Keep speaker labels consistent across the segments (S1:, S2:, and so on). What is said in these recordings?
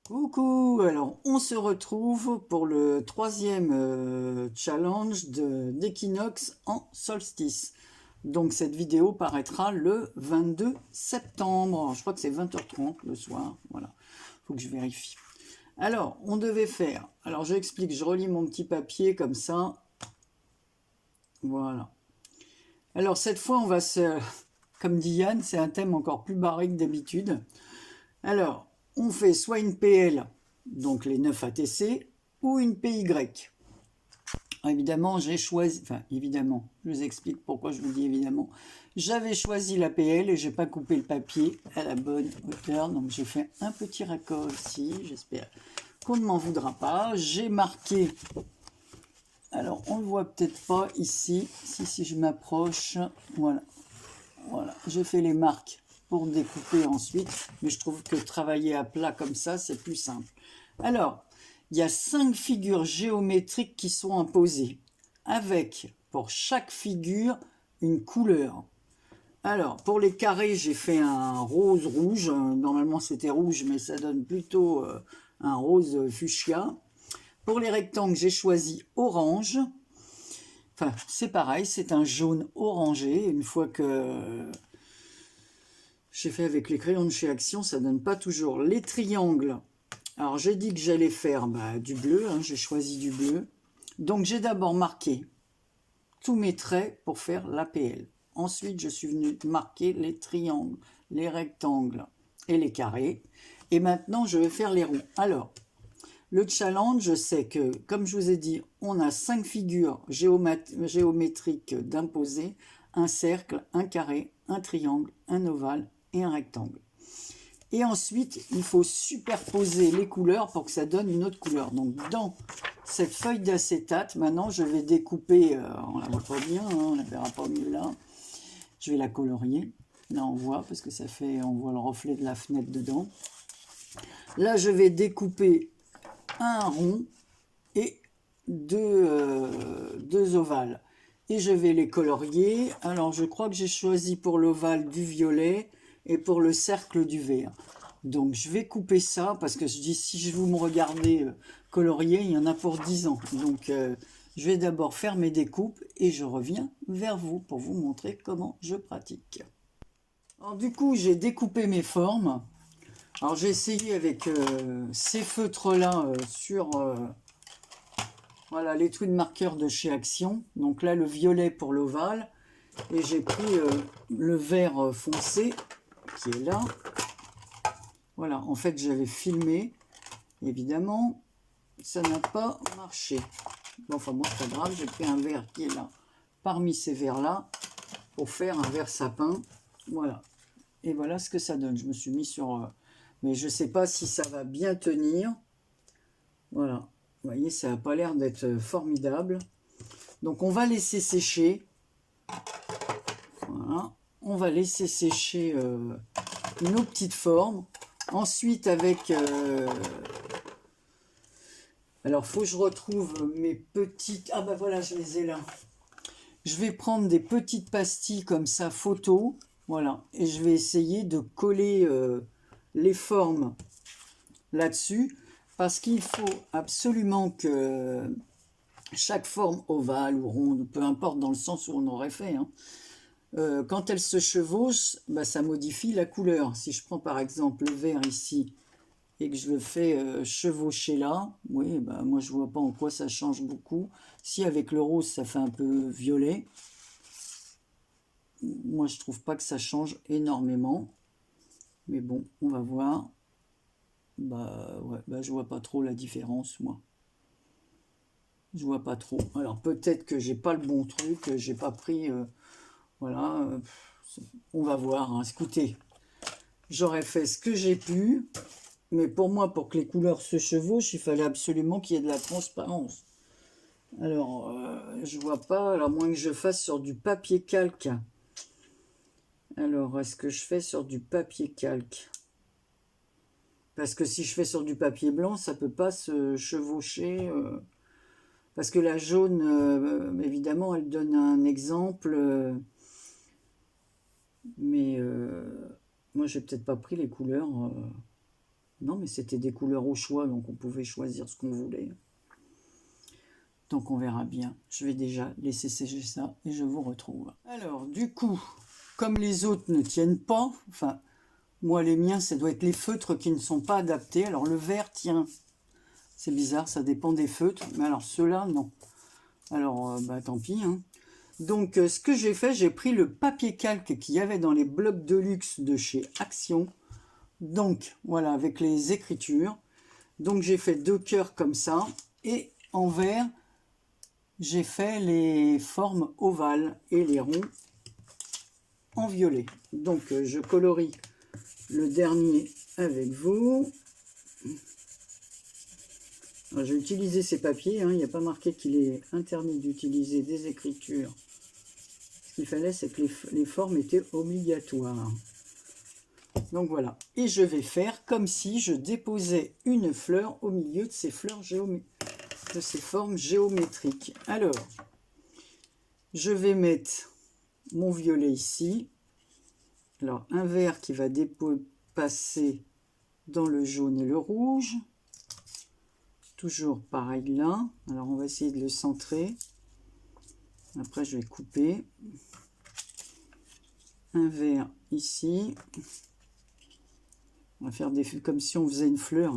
S1: Coucou, alors on se retrouve pour le troisième challenge d'Equinox en solstice. Donc cette vidéo paraîtra le 22 septembre, je crois que c'est 20h30 le soir, voilà, faut que je vérifie. Alors on devait faire, alors j'explique, je relis mon petit papier comme ça, voilà. Alors cette fois on va se, comme dit Yann, c'est un thème encore plus barré que d'habitude. Alors, on fait soit une PL, donc les 9 ATC, ou une PY. Évidemment, j'ai choisi, enfin évidemment, je vous explique pourquoi je vous dis évidemment. J'avais choisi la PL et j'ai pas coupé le papier à la bonne hauteur, donc j'ai fait un petit raccord ici, j'espère qu'on ne m'en voudra pas. J'ai marqué, alors on le voit peut-être pas ici, si je m'approche, voilà, j'ai fait les marques pour découper ensuite, mais je trouve que travailler à plat comme ça, c'est plus simple. Alors, il y a 5 figures géométriques qui sont imposées, avec, pour chaque figure, une couleur. Alors, pour les carrés, j'ai fait un rose rouge, normalement c'était rouge, mais ça donne plutôt un rose fuchsia. Pour les rectangles, j'ai choisi orange. Enfin, c'est pareil, c'est un jaune orangé, une fois que j'ai fait avec les crayons de chez Action, ça donne pas toujours. Les triangles, alors j'ai dit que j'allais faire du bleu, j'ai choisi du bleu. Donc j'ai d'abord marqué tous mes traits pour faire l'APL. Ensuite, je suis venu marquer les triangles, les rectangles et les carrés. Et maintenant, je vais faire les ronds. Alors, le challenge, c'est que, comme je vous ai dit, on a 5 figures géométriques d'imposer, un cercle, un carré, un triangle, un ovale et un rectangle. Et ensuite, il faut superposer les couleurs pour que ça donne une autre couleur. Donc, dans cette feuille d'acétate, maintenant, je vais découper, on la voit pas bien, on la verra pas mieux là. Je vais la colorier. Là, on voit, parce que ça fait, on voit le reflet de la fenêtre dedans. Là, je vais découper un rond et deux ovales. Et je vais les colorier. Alors, je crois que j'ai choisi pour l'ovale du violet et pour le cercle du vert. Donc, je vais couper ça parce que je dis, si vous me regardez colorier, il y en a pour 10 ans. Donc, je vais d'abord faire mes découpes et je reviens vers vous pour vous montrer comment je pratique. Alors, du coup, j'ai découpé mes formes. Alors, j'ai essayé avec ces feutres-là sur voilà, les trucs de marqueur de chez Action. Donc là, le violet pour l'ovale. Et j'ai pris le vert foncé qui est là. Voilà, en fait, j'avais filmé. Évidemment, ça n'a pas marché. Bon, enfin, bon, c'est pas grave, j'ai pris un vert qui est là, parmi ces verts-là, pour faire un vert sapin. Voilà. Et voilà ce que ça donne. Je me suis mis sur... mais je ne sais pas si ça va bien tenir. Voilà. Vous voyez, ça n'a pas l'air d'être formidable. Donc, on va laisser sécher. Voilà. On va laisser sécher nos petites formes. Ensuite, avec... alors, il faut que je retrouve mes petites... Ah ben voilà, je les ai là. Je vais prendre des petites pastilles comme ça, photo. Voilà. Et je vais essayer de coller les formes là-dessus. Parce qu'il faut absolument que chaque forme ovale ou ronde, peu importe dans le sens où on aurait fait, quand elle se chevauche, ça modifie la couleur. Si je prends par exemple le vert ici et que je le fais chevaucher là, oui, moi je vois pas en quoi ça change beaucoup. Si avec le rose ça fait un peu violet, moi je trouve pas que ça change énormément. Mais bon, on va voir. Je vois pas trop la différence, moi. Je vois pas trop. Alors peut-être que j'ai pas le bon truc, j'ai pas pris... voilà, on va voir. Écoutez, j'aurais fait ce que j'ai pu, mais pour moi, pour que les couleurs se chevauchent, il fallait absolument qu'il y ait de la transparence. Alors, je vois pas, à moins que je fasse sur du papier calque. Alors, est-ce que je fais sur du papier calque? Parce que si je fais sur du papier blanc, ça peut pas se chevaucher. Parce que la jaune, évidemment, elle donne un exemple. Mais moi, j'ai peut-être pas pris les couleurs. Non, mais c'était des couleurs au choix, donc on pouvait choisir ce qu'on voulait. Donc on verra bien. Je vais déjà laisser sécher ça et je vous retrouve. Alors, du coup, comme les autres ne tiennent pas, enfin, moi les miens, ça doit être les feutres qui ne sont pas adaptés. Alors le vert tient. C'est bizarre, ça dépend des feutres. Mais alors ceux-là, non. Alors, bah tant pis, hein. Donc, ce que j'ai fait, j'ai pris le papier calque qu'il y avait dans les blocs de luxe de chez Action. Donc, voilà, avec les écritures. Donc, j'ai fait 2 cœurs comme ça. Et en vert, j'ai fait les formes ovales et les ronds en violet. Donc, je colorie le dernier avec vous. J'ai utilisé ces papiers. Hein, il n'y a pas marqué qu'il est interdit d'utiliser des écritures. Ce qu'il fallait, c'est que les formes étaient obligatoires. Donc voilà, et je vais faire comme si je déposais une fleur au milieu de ces fleurs de ces formes géométriques. Alors, je vais mettre mon violet ici. Alors, un vert qui va passer dans le jaune et le rouge. Toujours pareil là. Alors, on va essayer de le centrer. Après, je vais couper. Un vert ici. On va faire comme si on faisait une fleur.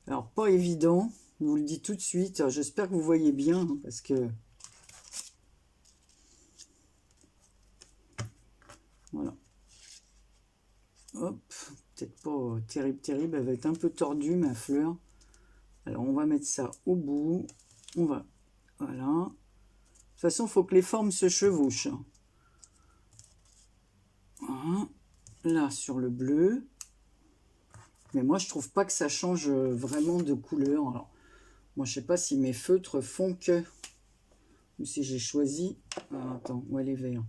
S1: Alors, pas évident, je vous le dis tout de suite. J'espère que vous voyez bien, hein, parce que... Voilà. Hop, peut-être pas terrible, terrible. Elle va être un peu tordue, ma fleur. Alors, on va mettre ça au bout. On va... Voilà. De toute façon, il faut que les formes se chevauchent. Voilà. Là, sur le bleu. Mais moi, je trouve pas que ça change vraiment de couleur. Alors, moi, je sais pas si mes feutres font que... Ou si j'ai choisi... Ah, attends, où elle est verte.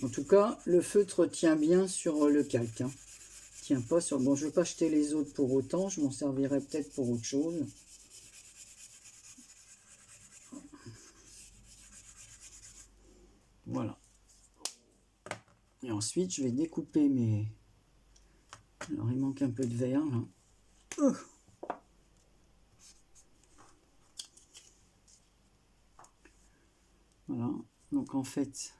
S1: En tout cas, le feutre tient bien sur le calque. Hein. Tient pas sur... Bon, je ne vais pas jeter les autres pour autant. Je m'en servirai peut-être pour autre chose. Voilà. Et ensuite, je vais découper mes... Alors, il manque un peu de vert, là. Voilà. Donc, en fait,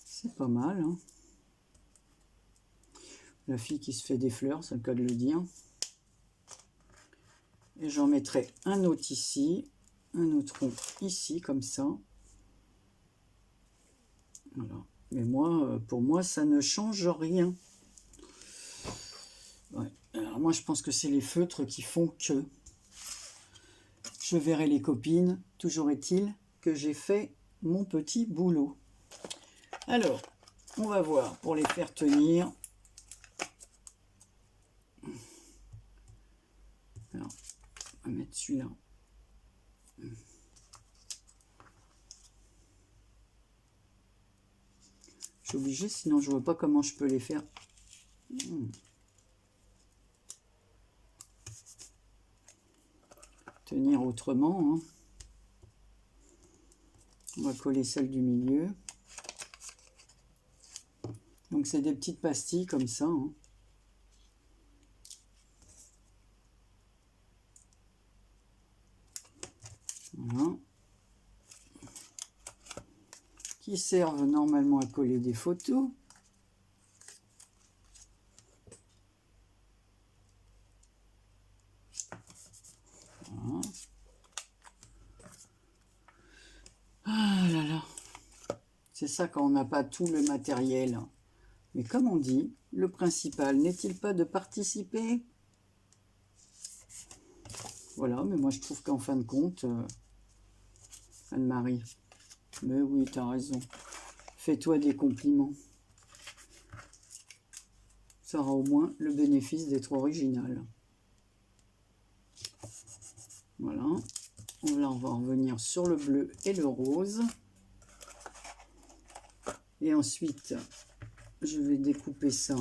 S1: c'est pas mal. Hein. La fille qui se fait des fleurs, c'est le cas de le dire. Et j'en mettrai un autre ici. Un autre rond ici, comme ça. Voilà. Mais moi, pour moi, ça ne change rien. Ouais. Alors moi, je pense que c'est les feutres qui font que... Je verrai les copines. Toujours est-il que j'ai fait mon petit boulot. Alors, on va voir pour les faire tenir. Alors, on va mettre celui-là. Je suis obligé, sinon je vois pas comment je peux les faire. Tenir autrement. Hein. On va coller celle du milieu. Donc c'est des petites pastilles comme ça. Hein. Voilà. Qui servent normalement à coller des photos. Voilà. Ah là là. C'est ça quand on n'a pas tout le matériel. Mais comme on dit, le principal n'est-il pas de participer? Voilà, mais moi je trouve qu'en fin de compte, Anne-Marie, mais oui, t'as raison. Fais-toi des compliments. Ça aura au moins le bénéfice d'être original. Voilà. Là, on va revenir sur le bleu et le rose. Et ensuite, je vais découper ça.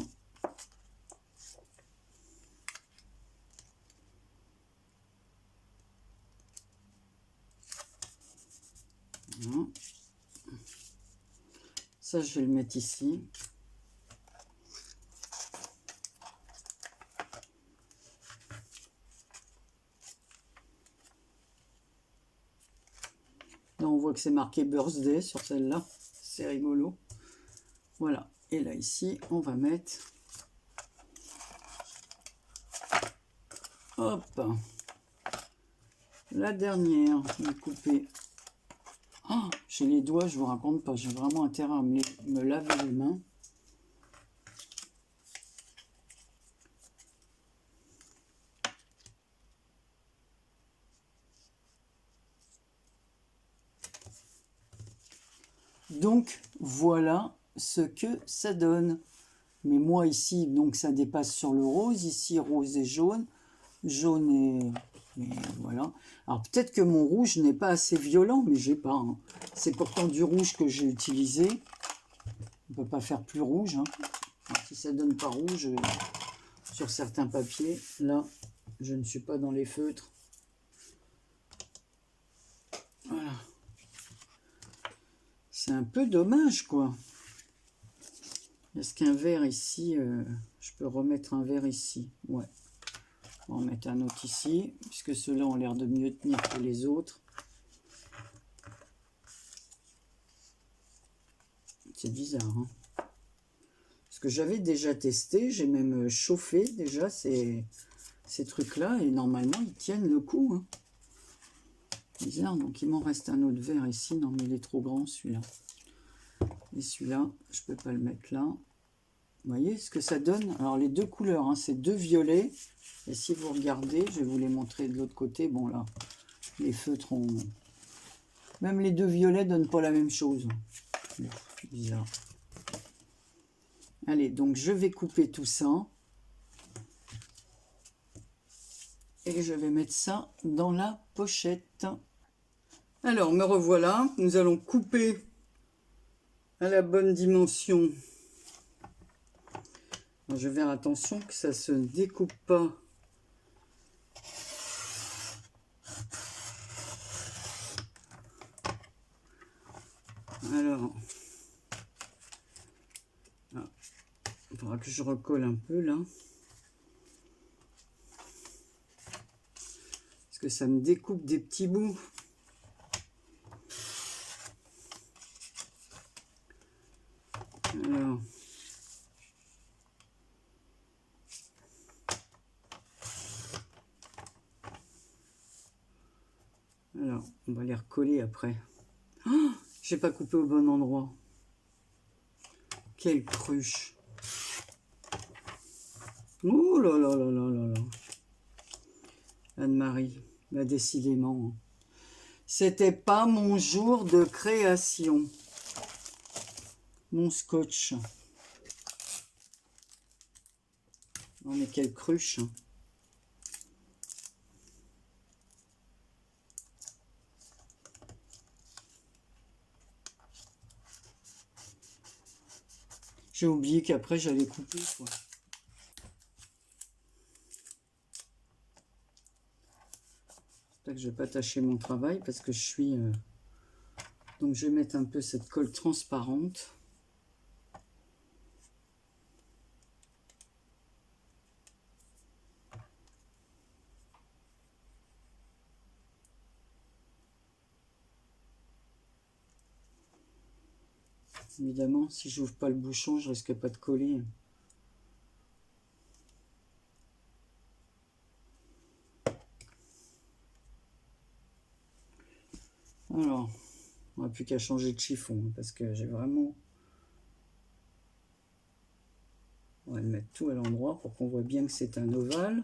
S1: Voilà. ça, je vais le mettre ici. Là, on voit que c'est marqué Birthday sur celle-là. C'est rigolo. Voilà. Et là, ici, on va mettre... Hop. La dernière, je vais couper. Oh, j'ai les doigts, je vous raconte pas. J'ai vraiment intérêt à me laver les mains. Donc, voilà ce que ça donne. Mais moi, ici, donc ça dépasse sur le rose. Ici, rose et jaune. Jaune et voilà. Alors, peut-être que mon rouge n'est pas assez violent, mais j'ai pas. Hein. C'est pourtant du rouge que j'ai utilisé. On peut pas faire plus rouge. Hein. Alors, si ça donne pas rouge, sur certains papiers, là, je ne suis pas dans les feutres. Voilà. C'est un peu dommage, quoi. Est-ce qu'un verre ici, je peux remettre un verre ici? Ouais. On va en mettre un autre ici, puisque ceux-là ont l'air de mieux tenir que les autres. C'est bizarre, hein? Parce que j'avais déjà testé, j'ai même chauffé déjà ces trucs-là, et normalement, ils tiennent le coup, hein. Bizarre, donc il m'en reste un autre verre ici. Non, mais il est trop grand, celui-là. Et celui-là, je peux pas le mettre là. Vous voyez ce que ça donne? Alors, les deux couleurs, hein, c'est deux violets. Et si vous regardez, je vais vous les montrer de l'autre côté. Bon, là, les feutres ont... Même les deux violets donnent pas la même chose. Bizarre. Allez, donc je vais couper tout ça. Et je vais mettre ça dans la pochette. Alors, me revoilà. Nous allons couper à la bonne dimension. Alors, je vais faire attention que ça se découpe pas. Alors, il faudra que je recolle un peu là. Parce que ça me découpe des petits bouts. Alors, on va les recoller après. Oh, j'ai pas coupé au bon endroit. Quelle cruche. Oh là là là là là là. Anne-Marie, bah décidément. C'était pas mon jour de création. Mon scotch. Oh mais quelle cruche. J'ai oublié qu'après j'allais couper, quoi. J'espère que je vais pas tâcher mon travail parce que je suis... Donc je vais mettre un peu cette colle transparente. Évidemment, si j'ouvre pas le bouchon, je risque pas de coller. Alors, on n'a plus qu'à changer de chiffon, parce que j'ai vraiment... On va le mettre tout à l'endroit pour qu'on voit bien que c'est un ovale.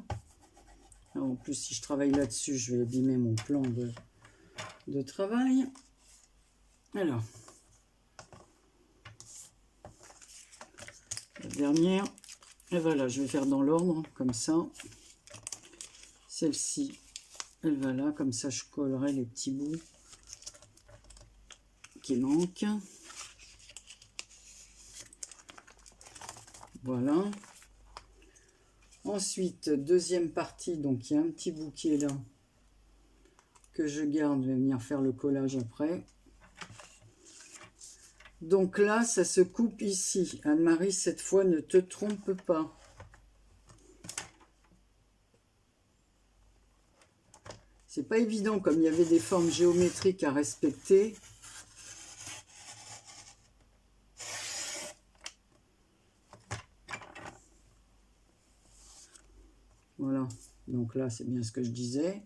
S1: Alors, en plus, si je travaille là-dessus, je vais abîmer mon plan de travail. Alors, la dernière. Et voilà, je vais faire dans l'ordre, comme ça. Celle-ci, elle va là, comme ça je collerai les petits bouts qui manquent. Voilà. Ensuite, deuxième partie, donc il y a un petit bout qui est là, que je garde, je vais venir faire le collage après. Donc là, ça se coupe ici. Anne-Marie, cette fois, ne te trompe pas. C'est pas évident, comme il y avait des formes géométriques à respecter. Voilà, donc là, c'est bien ce que je disais.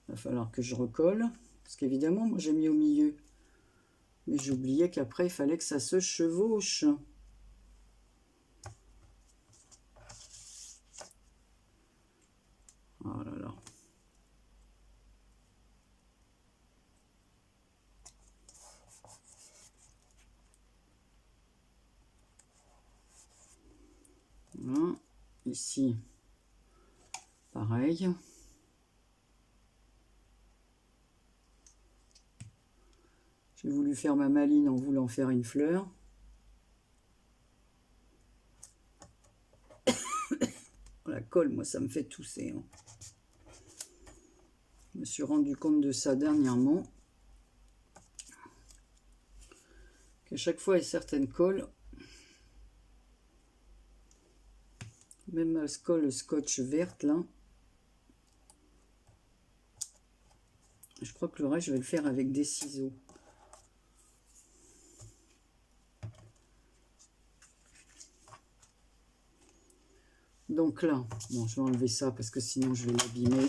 S1: Il va falloir que je recolle. Parce qu'évidemment, moi, j'ai mis au milieu. Mais j'oubliais qu'après, il fallait que ça se chevauche. Oh là là. Voilà. Ici, pareil. J'ai voulu faire ma maline en voulant faire une fleur. La colle, moi, ça me fait tousser. Hein. Je me suis rendu compte de ça dernièrement. Qu'à chaque fois, il y a certaines colles, même la colle scotch verte, là, je crois que le reste, je vais le faire avec des ciseaux. Donc là, bon, je vais enlever ça parce que sinon je vais l'abîmer.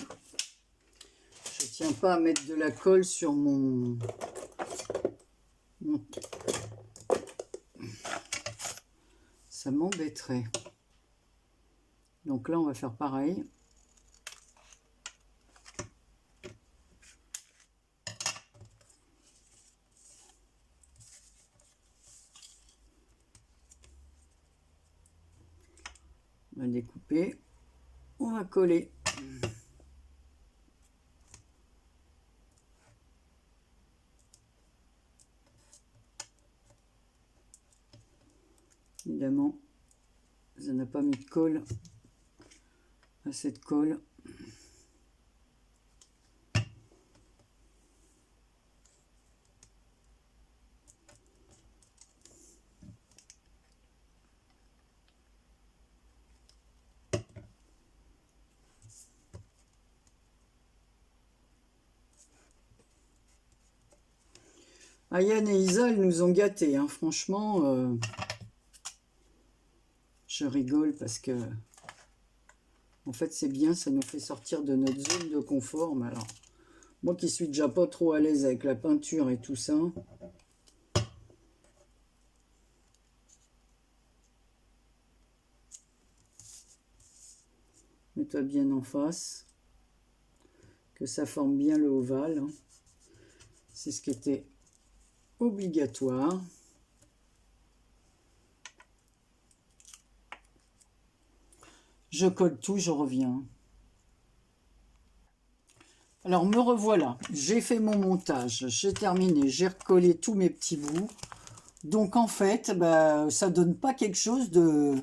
S1: Je tiens pas à mettre de la colle sur mon... Ça m'embêterait. Donc là, on va faire pareil. On va découper. On va coller. Évidemment, ça n'a pas mis de colle à cette colle. Ayane et Isa, elles nous ont gâtés, hein. Franchement, je rigole parce que, en fait, c'est bien, ça nous fait sortir de notre zone de confort. Mais alors, moi qui suis déjà pas trop à l'aise avec la peinture et tout ça, mets-toi bien en face, que ça forme bien le ovale. Hein. C'est ce qui était obligatoire. Je colle tout, je reviens. Alors me revoilà, j'ai fait mon montage, j'ai terminé, j'ai recollé tous mes petits bouts. Donc en fait, bah, ça donne pas quelque chose de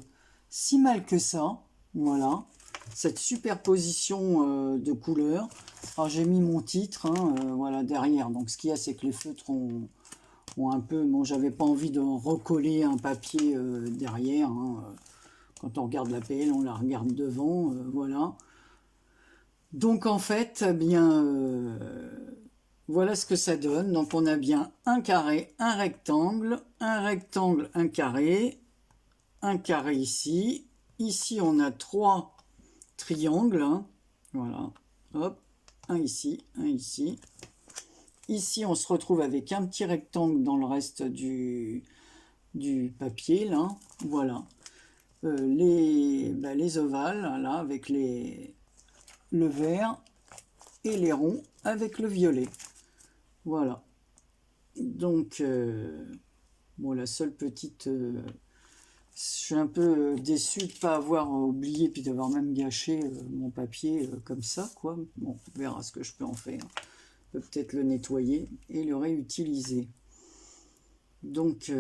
S1: si mal que ça. Voilà, cette superposition de couleurs. Alors j'ai mis mon titre, hein, voilà, derrière. Donc ce qu'il y a, c'est que les feutres ont un peu... Bon, j'avais pas envie de recoller un papier derrière. Hein. Quand on regarde la PL, on la regarde devant, voilà. Donc en fait, eh bien, voilà ce que ça donne. Donc on a bien un carré, un rectangle, un carré ici. Ici on a 3 triangles. Hein. Voilà, hop, un ici, un ici. Ici on se retrouve avec un petit rectangle dans le reste du papier, là. Voilà. Les ovales, là, avec le vert, et les ronds avec le violet. Voilà. Donc, bon, la seule petite... je suis un peu déçu de ne pas avoir oublié, puis d'avoir même gâché mon papier comme ça, quoi. Bon, on verra ce que je peux en faire. Je peux peut-être le nettoyer et le réutiliser. Donc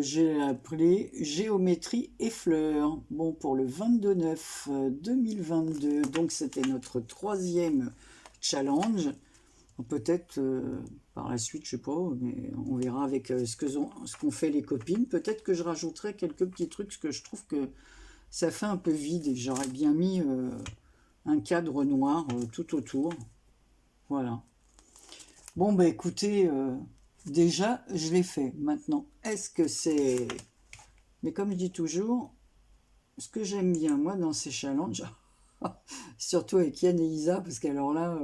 S1: j'ai appelé Géométrie et fleurs. Bon, pour le 22/9/2022. Donc c'était notre 3e challenge. Peut-être par la suite, je sais pas, mais on verra avec ce qu'ont fait les copines. Peut-être que je rajouterai quelques petits trucs, parce que je trouve que ça fait un peu vide et j'aurais bien mis un cadre noir tout autour. Voilà. Bon, bah écoutez, déjà, je l'ai fait. Maintenant, est-ce que c'est... Mais comme je dis toujours, ce que j'aime bien, moi, dans ces challenges, surtout avec Yann et Isa, parce qu'alors là,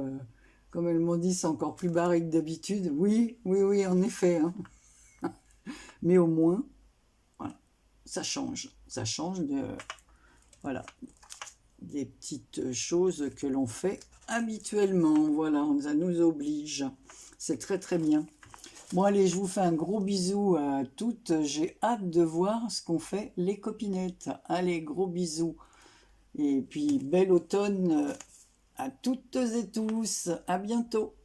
S1: comme elles m'ont dit, c'est encore plus barré que d'habitude. Oui, oui, oui, en effet. Hein. Mais au moins, voilà, ça change. Ça change de... Voilà, des petites choses que l'on fait habituellement. Voilà, ça nous oblige. C'est très très bien. Bon allez, je vous fais un gros bisou à toutes. J'ai hâte de voir ce qu'ont fait les copinettes. Allez, gros bisous. Et puis, bel automne à toutes et tous. À bientôt.